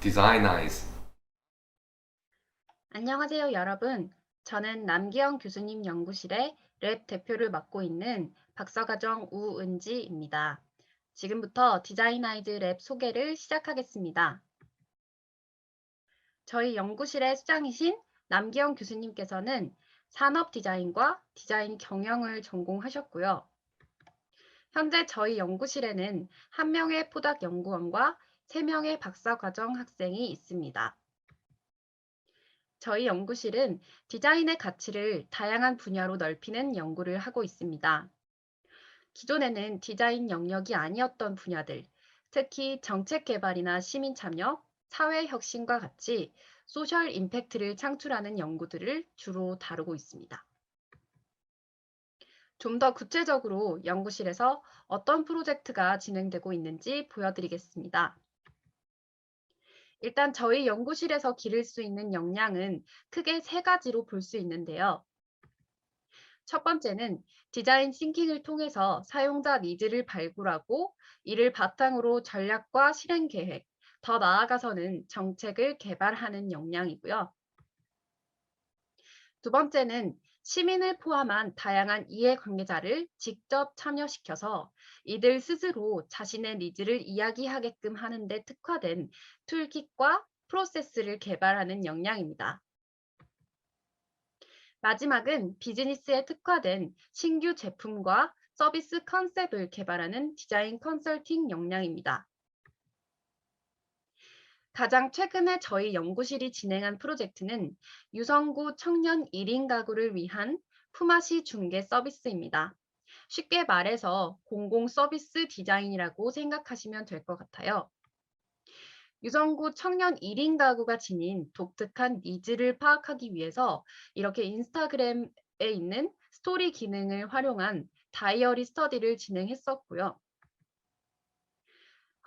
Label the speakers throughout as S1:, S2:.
S1: Design Eyes.
S2: 안녕하세요, 여러분. 저는 남기영 교수님 연구실의 랩 대표를 맡고 있는 박사과정 우은지입니다. 지금부터 디자인 아이즈 랩 소개를 시작하겠습니다. 저희 연구실의 수장이신 남기영 교수님께서는 산업 디자인과 디자인 경영을 전공하셨고요. 현재 저희 연구실에는 1명의 포닥 연구원과 3명의 박사과정 학생이 있습니다. 저희 연구실은 디자인의 가치를 다양한 분야로 넓히는 연구를 하고 있습니다. 기존에는 디자인 영역이 아니었던 분야들, 특히 정책 개발이나 시민 참여, 사회 혁신과 같이 소셜 임팩트를 창출하는 연구들을 주로 다루고 있습니다. 좀 더 구체적으로 연구실에서 어떤 프로젝트가 진행되고 있는지 보여드리겠습니다. 일단 저희 연구실에서 기를 수 있는 역량은 크게 3가지로 볼 수 있는데요. 첫 번째는 디자인 싱킹을 통해서 사용자 니즈를 발굴하고 이를 바탕으로 전략과 실행 계획, 더 나아가서는 정책을 개발하는 역량이고요. 두 번째는 시민을 포함한 다양한 이해관계자를 직접 참여시켜서 이들 스스로 자신의 니즈를 이야기하게끔 하는 데 특화된 툴kit과 프로세스를 개발하는 역량입니다. 마지막은 비즈니스에 특화된 신규 제품과 서비스 컨셉을 개발하는 디자인 컨설팅 역량입니다. 가장 최근에 저희 연구실이 진행한 프로젝트는 유성구 청년 1인 가구를 위한 품앗이 중개 서비스입니다. 쉽게 말해서 공공 서비스 디자인이라고 생각하시면 될 것 같아요. 유성구 청년 1인 가구가 지닌 독특한 니즈를 파악하기 위해서 이렇게 인스타그램에 있는 스토리 기능을 활용한 다이어리 스터디를 진행했었고요.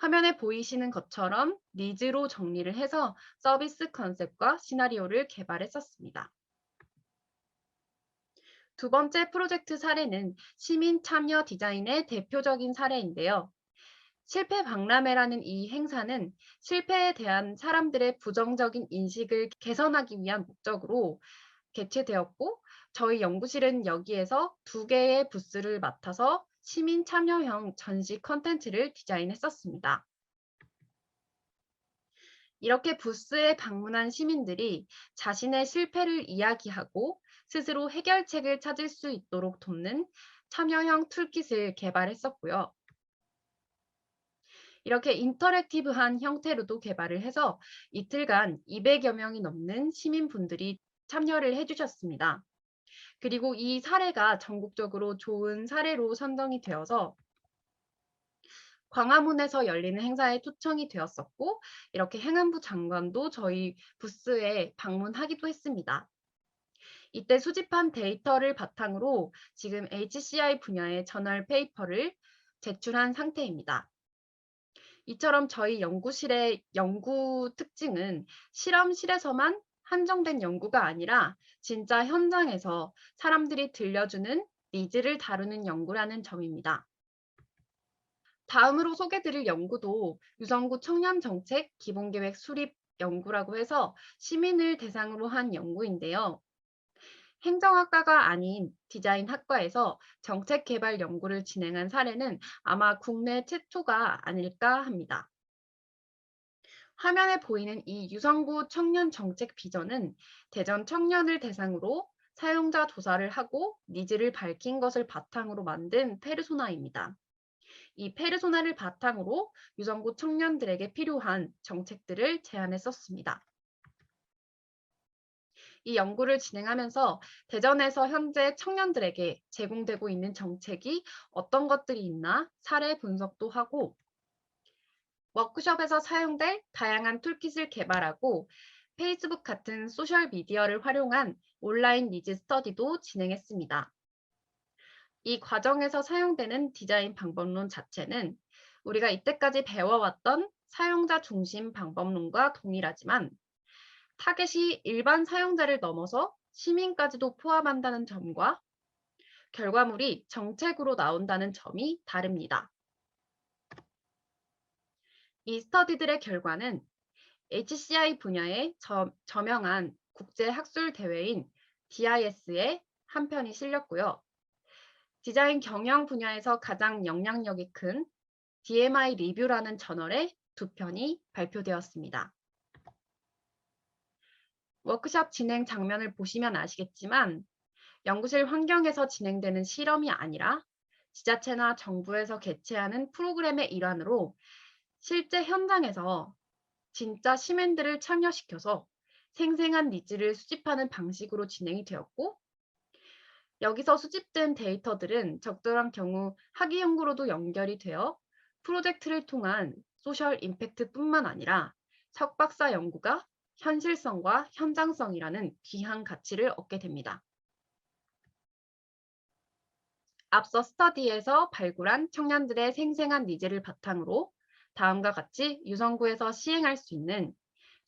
S2: 화면에 보이시는 것처럼 니즈로 정리를 해서 서비스 컨셉과 시나리오를 개발했었습니다. 두 번째 프로젝트 사례는 시민 참여 디자인의 대표적인 사례인데요. 실패 박람회라는 이 행사는 실패에 대한 사람들의 부정적인 인식을 개선하기 위한 목적으로 개최되었고, 저희 연구실은 여기에서 2개의 부스를 맡아서 시민 참여형 전시 컨텐츠를 디자인했었습니다. 이렇게 부스에 방문한 시민들이 자신의 실패를 이야기하고 스스로 해결책을 찾을 수 있도록 돕는 참여형 툴킷을 개발했었고요. 이렇게 인터랙티브한 형태로도 개발을 해서 이틀간 200여 명이 넘는 시민분들이 참여를 해주셨습니다. 그리고 이 사례가 전국적으로 좋은 사례로 선정이 되어서 광화문에서 열리는 행사에 초청이 되었었고, 이렇게 행안부 장관도 저희 부스에 방문하기도 했습니다. 이때 수집한 데이터를 바탕으로 지금 HCI 분야의 저널 페이퍼를 제출한 상태입니다. 이처럼 저희 연구실의 연구 특징은 실험실에서만 한정된 연구가 아니라 진짜 현장에서 사람들이 들려주는 니즈를 다루는 연구라는 점입니다. 다음으로 소개드릴 연구도 유성구 청년정책 기본계획 수립 연구라고 해서 시민을 대상으로 한 연구인데요. 행정학과가 아닌 디자인학과에서 정책개발 연구를 진행한 사례는 아마 국내 최초가 아닐까 합니다. 화면에 보이는 이 유성구 청년 정책 비전은 대전 청년을 대상으로 사용자 조사를 하고 니즈를 밝힌 것을 바탕으로 만든 페르소나입니다. 이 페르소나를 바탕으로 유성구 청년들에게 필요한 정책들을 제안했었습니다. 이 연구를 진행하면서 대전에서 현재 청년들에게 제공되고 있는 정책이 어떤 것들이 있나 사례 분석도 하고, 워크숍에서 사용될 다양한 툴킷을 개발하고 페이스북 같은 소셜 미디어를 활용한 온라인 니즈 스터디도 진행했습니다. 이 과정에서 사용되는 디자인 방법론 자체는 우리가 이때까지 배워왔던 사용자 중심 방법론과 동일하지만 타겟이 일반 사용자를 넘어서 시민까지도 포함한다는 점과 결과물이 정책으로 나온다는 점이 다릅니다. 이 스터디들의 결과는 HCI 분야의 저명한 국제 학술 대회인 DIS에 한 편이 실렸고요. 디자인 경영 분야에서 가장 영향력이 큰 DMI 리뷰라는 저널에 두 편이 발표되었습니다. 워크숍 진행 장면을 보시면 아시겠지만 연구실 환경에서 진행되는 실험이 아니라 지자체나 정부에서 개최하는 프로그램의 일환으로 실제 현장에서 진짜 시민들을 참여시켜서 생생한 니즈를 수집하는 방식으로 진행이 되었고, 여기서 수집된 데이터들은 적절한 경우 학위 연구로도 연결이 되어 프로젝트를 통한 소셜 임팩트뿐만 아니라 석박사 연구가 현실성과 현장성이라는 귀한 가치를 얻게 됩니다. 앞서 스터디에서 발굴한 청년들의 생생한 니즈를 바탕으로 다음과 같이 유성구에서 시행할 수 있는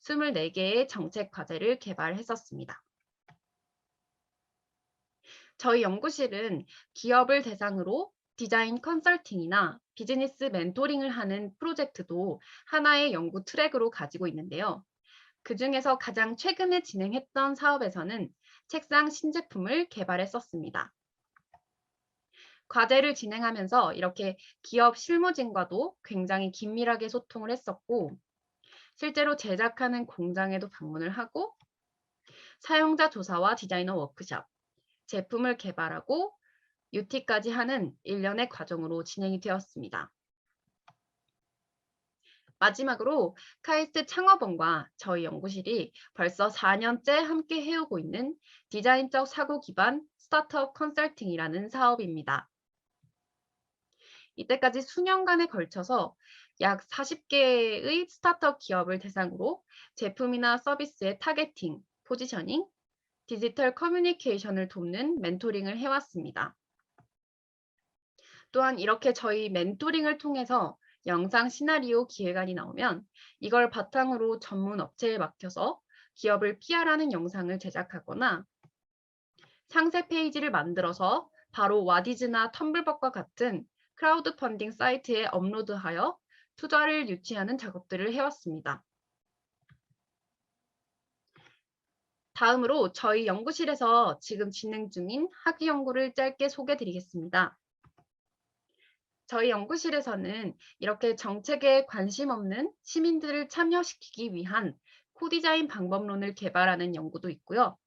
S2: 24개의 정책 과제를 개발했었습니다. 저희 연구실은 기업을 대상으로 디자인 컨설팅이나 비즈니스 멘토링을 하는 프로젝트도 하나의 연구 트랙으로 가지고 있는데요. 그 중에서 가장 최근에 진행했던 사업에서는 책상 신제품을 개발했었습니다. 과제를 진행하면서 이렇게 기업 실무진과도 굉장히 긴밀하게 소통을 했었고, 실제로 제작하는 공장에도 방문을 하고, 사용자 조사와 디자이너 워크숍, 제품을 개발하고 UT까지 하는 일련의 과정으로 진행이 되었습니다. 마지막으로 카이스트 창업원과 저희 연구실이 벌써 4년째 함께 해오고 있는 디자인적 사고 기반 스타트업 컨설팅이라는 사업입니다. 이때까지 수년간에 걸쳐서 약 40개의 스타트업 기업을 대상으로 제품이나 서비스의 타겟팅, 포지셔닝, 디지털 커뮤니케이션을 돕는 멘토링을 해왔습니다. 또한 이렇게 저희 멘토링을 통해서 영상 시나리오 기획안이 나오면 이걸 바탕으로 전문 업체에 맡겨서 기업을 PR하는 영상을 제작하거나 상세 페이지를 만들어서 바로 와디즈나 텀블벅과 같은 크라우드 펀딩 사이트에 업로드하여 투자를 유치하는 작업들을 해왔습니다. 다음으로 저희 연구실에서 지금 진행 중인 학위 연구를 짧게 소개드리겠습니다. 저희 연구실에서는 이렇게 정책에 관심 없는 시민들을 참여시키기 위한 코디자인 방법론을 개발하는 연구도 있고요.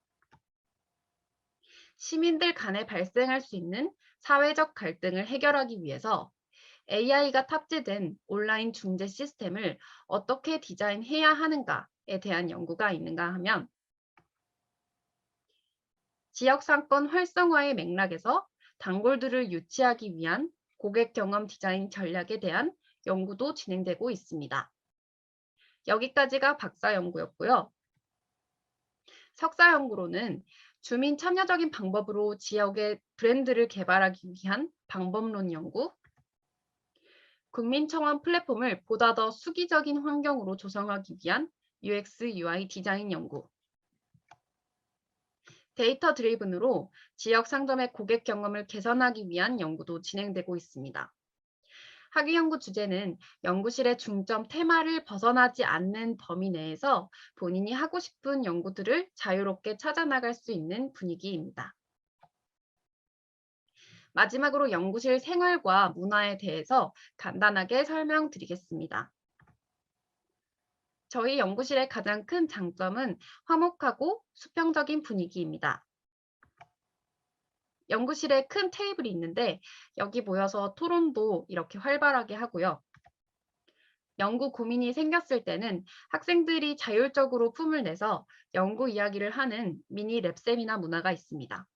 S2: 시민들 간에 발생할 수 있는 사회적 갈등을 해결하기 위해서 AI가 탑재된 온라인 중재 시스템을 어떻게 디자인해야 하는가에 대한 연구가 있는가 하면 지역 상권 활성화의 맥락에서 단골들을 유치하기 위한 고객 경험 디자인 전략에 대한 연구도 진행되고 있습니다. 여기까지가 박사 연구였고요. 석사 연구로는 주민 참여적인 방법으로 지역의 브랜드를 개발하기 위한 방법론 연구, 국민청원 플랫폼을 보다 더 수기적인 환경으로 조성하기 위한 UX, UI 디자인 연구, 데이터 드리븐으로 지역 상점의 고객 경험을 개선하기 위한 연구도 진행되고 있습니다. 학위 연구 주제는 연구실의 중점 테마를 벗어나지 않는 범위 내에서 본인이 하고 싶은 연구들을 자유롭게 찾아나갈 수 있는 분위기입니다. 마지막으로 연구실 생활과 문화에 대해서 간단하게 설명드리겠습니다. 저희 연구실의 가장 큰 장점은 화목하고 수평적인 분위기입니다. 연구실에 큰 테이블이 있는데 여기 모여서 토론도 이렇게 활발하게 하고요. 연구 고민이 생겼을 때는 학생들이 자율적으로 품을 내서 연구 이야기를 하는 미니 랩세미나 문화가 있습니다.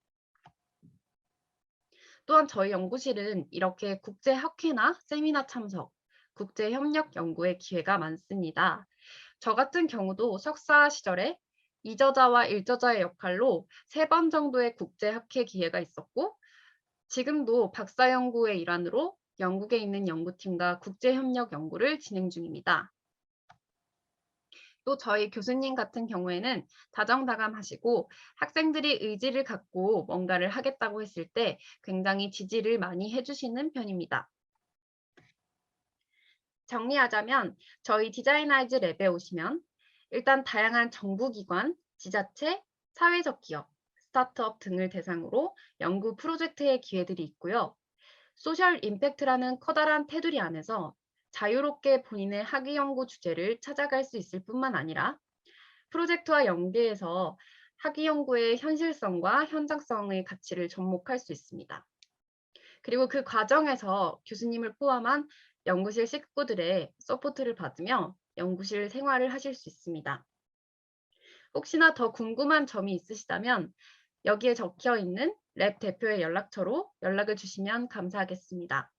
S2: 또한 저희 연구실은 이렇게 국제학회나 세미나 참석, 국제협력 연구의 기회가 많습니다. 저 같은 경우도 석사 시절에 이저자와 일저자의 역할로 3번 정도의 국제학회 기회가 있었고, 지금도 박사 연구의 일환으로 영국에 있는 연구팀과 국제협력 연구를 진행 중입니다. 또 저희 교수님 같은 경우에는 다정다감하시고 학생들이 의지를 갖고 뭔가를 하겠다고 했을 때 굉장히 지지를 많이 해주시는 편입니다. 정리하자면 저희 디자이나이즈 랩에 오시면 일단 다양한 정부기관, 지자체, 사회적 기업, 스타트업 등을 대상으로 연구 프로젝트의 기회들이 있고요. 소셜 임팩트라는 커다란 테두리 안에서 자유롭게 본인의 학위 연구 주제를 찾아갈 수 있을 뿐만 아니라 프로젝트와 연계해서 학위 연구의 현실성과 현장성의 가치를 접목할 수 있습니다. 그리고 그 과정에서 교수님을 포함한 연구실 식구들의 서포트를 받으며 연구실 생활을 하실 수 있습니다. 혹시나 더 궁금한 점이 있으시다면 여기에 적혀 있는 랩 대표의 연락처로 연락을 주시면 감사하겠습니다.